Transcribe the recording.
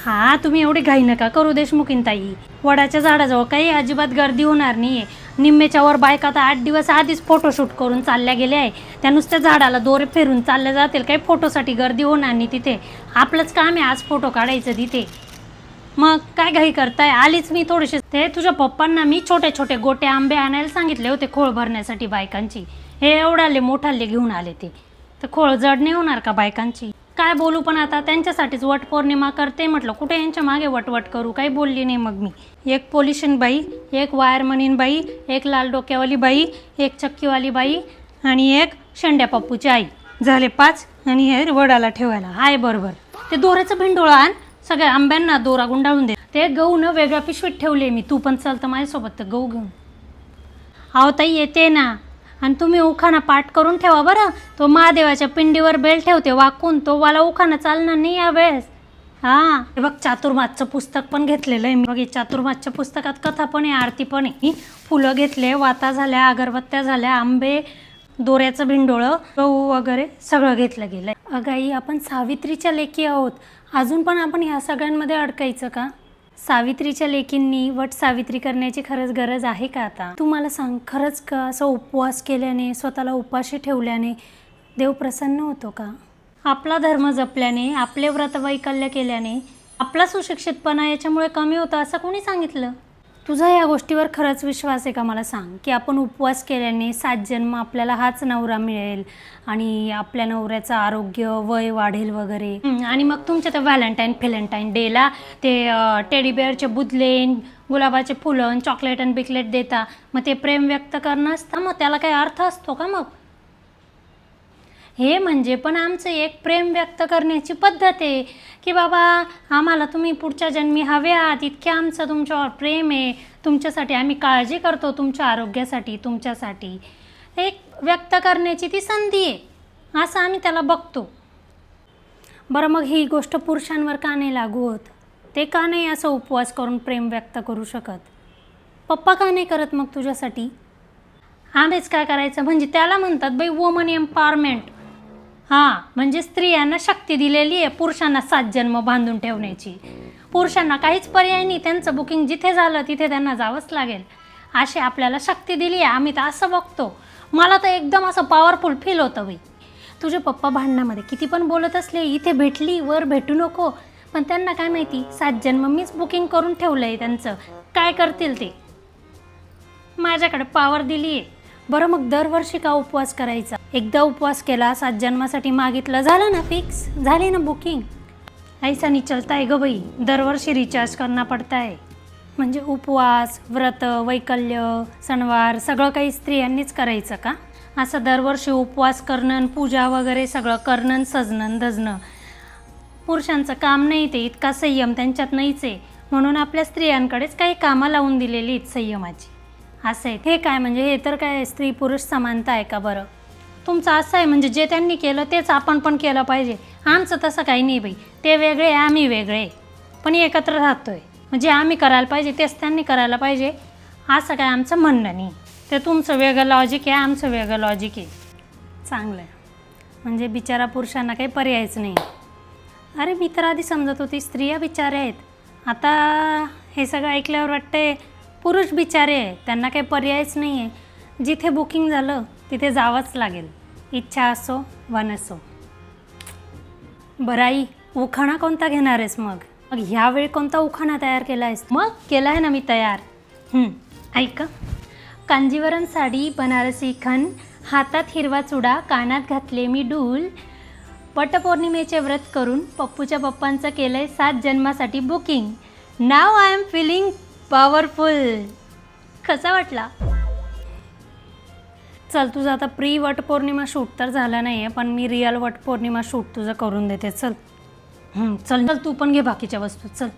हा, तुम्ही एवढी घाई नका करू देशमुखीनताई. वडाच्या झाडाजवळ काही अजिबात गर्दी होणार नाहीये. निम्मेच्या वर बायका तर 8 दिवस आधीच फोटोशूट करून चालल्या गेल्या आहे. त्या नुसत्या झाडाला दोरे फिरून चालल्या जातील, काही फोटोसाठी गर्दी होणार नाही तिथे. आपलंच काम आहे आज फोटो काढायचं तिथे. मग काय घाई करताय? आलीच मी थोडेसे. ते तुझ्या पप्पांना मी छोटे छोटे गोटे आंबे आणायला सांगितले होते खोळ भरण्यासाठी बायकांची. हे एवढाले मोठाले घेऊन आले ते. तर खोळ जड नाही होणार का बायकांची? काय बोलू, पण आता त्यांच्यासाठीच वटपौर्णिमा करते म्हटलं, कुठे यांच्या मागे वटवट करू. काही बोलली नाही मग मी. एक पोलिशन बाई, एक वायरमनीन बाई, एक लाल डोक्यावाली बाई, एक चक्कीवाली बाई आणि एक शेंड्या पप्पूची आई. झाले 5. आणि हे वडाला ठेवायला आहे बरोबर. ते दोऱ्याचं भिंडोळं आण, सगळ्या आंब्यांना दोरा गुंडाळून दे. ते गहू न वेगळ्या पिशवीत ठेवले मी. तू पण चल तर माझ्यासोबत तर गहू घेऊन. अहो ताई येते ना. आणि तुम्ही उखाणा पाठ करून ठेवा बरं. तो महादेवाच्या पिंडीवर बेल ठेवते वाकून, तो वाला उखाणा चालणार नाही यावेळेस. हां, हे बघ चातुर्मासचं पुस्तक पण घेतलेलं आहे मी. बघ, चातुर्मासच्या पुस्तकात कथा पण आहे, आरती पण आहे. फुलं घेतले, वाता झाल्या, अगरबत्त्या झाल्या, आंबे, दोऱ्याचं भिंडोळं, गहू वगैरे सगळं घेतलं गेलं आहे. अगाई, आपण सावित्रीच्या लेकी आहोत. अजून पण आपण ह्या सगळ्यांमध्ये अडकायचं का? सावित्रीच्या लेकींनी वट सावित्री करण्याची खरंच गरज आहे का आता? तू मला सांग, खरंच का असं उपवास केल्याने, स्वतःला उपाशी ठेवल्याने देव प्रसन्न होतो का? आपला धर्म जपल्याने, आपले व्रत वैकल्य केल्याने आपला सुशिक्षितपणा याच्यामुळे कमी होतं असं कोणी सांगितलं? तुझा या गोष्टीवर खरंच विश्वास आहे का? मला सांग, की आपण उपवास केल्याने 7 जन्म आपल्याला हाच नवरा मिळेल आणि आपल्या नवऱ्याचं आरोग्य, वय वाढेल वगैरे. आणि मग तुमच्या त्या व्हॅलेंटाईन डेला ते टेडी बेअरचे बुदले, गुलाबाचे फुलं, चॉकलेट आणि बिकलेट देता. मग ते प्रेम व्यक्त करणं असतं, मग त्याला काही अर्थ असतो का मग? हे म्हणजे पण आमचं एक प्रेम व्यक्त करण्याची पद्धत आहे, की बाबा आम्हाला तुम्ही पुढच्या जन्मी हवे आहात, इतके आमचं तुमच्यावर प्रेम आहे, तुमच्यासाठी आम्ही काळजी करतो, तुमच्या आरोग्यासाठी, तुमच्यासाठी. एक व्यक्त करण्याची ती संधी आहे, असं आम्ही त्याला बघतो. बरं, मग ही गोष्ट पुरुषांवर का नाही लागू होत? ते का नाही असं उपवास करून प्रेम व्यक्त करू शकत? पप्पा का नाही करत मग तुझ्यासाठी? आम्हीच काय करायचं? म्हणजे त्याला म्हणतात बाई वुमन एम्पॉवरमेंट. हां, म्हणजे स्त्रियांना शक्ती दिलेली आहे पुरुषांना 7 जन्म बांधून ठेवण्याची. पुरुषांना काहीच पर्याय नाही, त्यांचं बुकिंग जिथे झालं तिथे त्यांना जावंच लागेल, अशी आपल्याला शक्ती दिली आहे. आम्ही तर असं बघतो. मला तर एकदम असं पॉवरफुल फील होतं बाई. तुझे पप्पा भांडणामध्ये किती पण बोलत असले, इथे भेटली वर भेटू नको, पण त्यांना काय माहिती 7 जन्म मीच बुकिंग करून ठेवलं आहे. त्यांचं काय करतील ते, माझ्याकडे पॉवर दिली आहे. बरं, मग दरवर्षी का उपवास करायचा? एकदा उपवास केला, 7 जन्मासाठी मागितलं, झालं ना फिक्स, झाली ना बुकिंग. ऐसा नाही चलता है ग बाई, दरवर्षी रिचार्ज करना पडता है. म्हणजे उपवास, व्रत, वैकल्य, सणवार सगळं काही स्त्रियांनीच करायचं का? असं दरवर्षी उपवास करणं, पूजा वगैरे सगळं करणं, सजणं धजणं पुरुषांचं काम नाही. ते इतका संयम त्यांच्यात नाहीच आहे, म्हणून आपल्या स्त्रियांकडेच काही कामं लावून दिलेली आहेत संयमाची. असं आहे. हे काय म्हणजे, हे तर काय स्त्री पुरुष समानता आहे का? बरं, तुमचं असं आहे म्हणजे जे त्यांनी केलं तेच आपण पण केलं पाहिजे. आमचं तसं काही नाही बाई. ते वेगळे, आम्ही वेगळे, पण एकत्र राहतोय. म्हणजे आम्ही करायला पाहिजे तेच त्यांनी करायला पाहिजे, असं काय आमचं म्हणणं नाही. ते तुमचं वेगळं लॉजिक आहे, आमचं वेगळं लॉजिक आहे. चांगलं आहे. म्हणजे बिचारा पुरुषांना काही पर्यायच नाही. अरे, मी तर आधी समजत होती स्त्रिया बिचाऱ्या आहेत. आता हे सगळं ऐकल्यावर वाटतंय पुरुष बिचारे आहे, त्यांना काही पर्यायच नाही आहे. जिथे बुकिंग झालं तिथे जावंच लागेल, इच्छा असो वा नसो. बरं आई, उखाणा कोणता घेणार आहेस मग? ह्यावेळी कोणता उखाणा तयार केला आहेस? मग केला आहे ना मी तयार. ऐका. कांजीवरम साडी, बनारसी खण, हातात हिरवा चुडा, कानात घातले मी डूल, वटपौर्णिमेचे व्रत करून पप्पूच्या पप्पांचं केलं आहे 7 जन्मासाठी बुकिंग. नाव आय एम फिलिंग पॉवरफुल. कसा वाटला? चल, तुझं आता प्री वटपौर्णिमा शूट तर झालं नाही आहे, पण मी रिअल वटपौर्णिमा शूट तुझं करून देते. चल चल चल, तू पण घे बाकीच्या वस्तू. चल.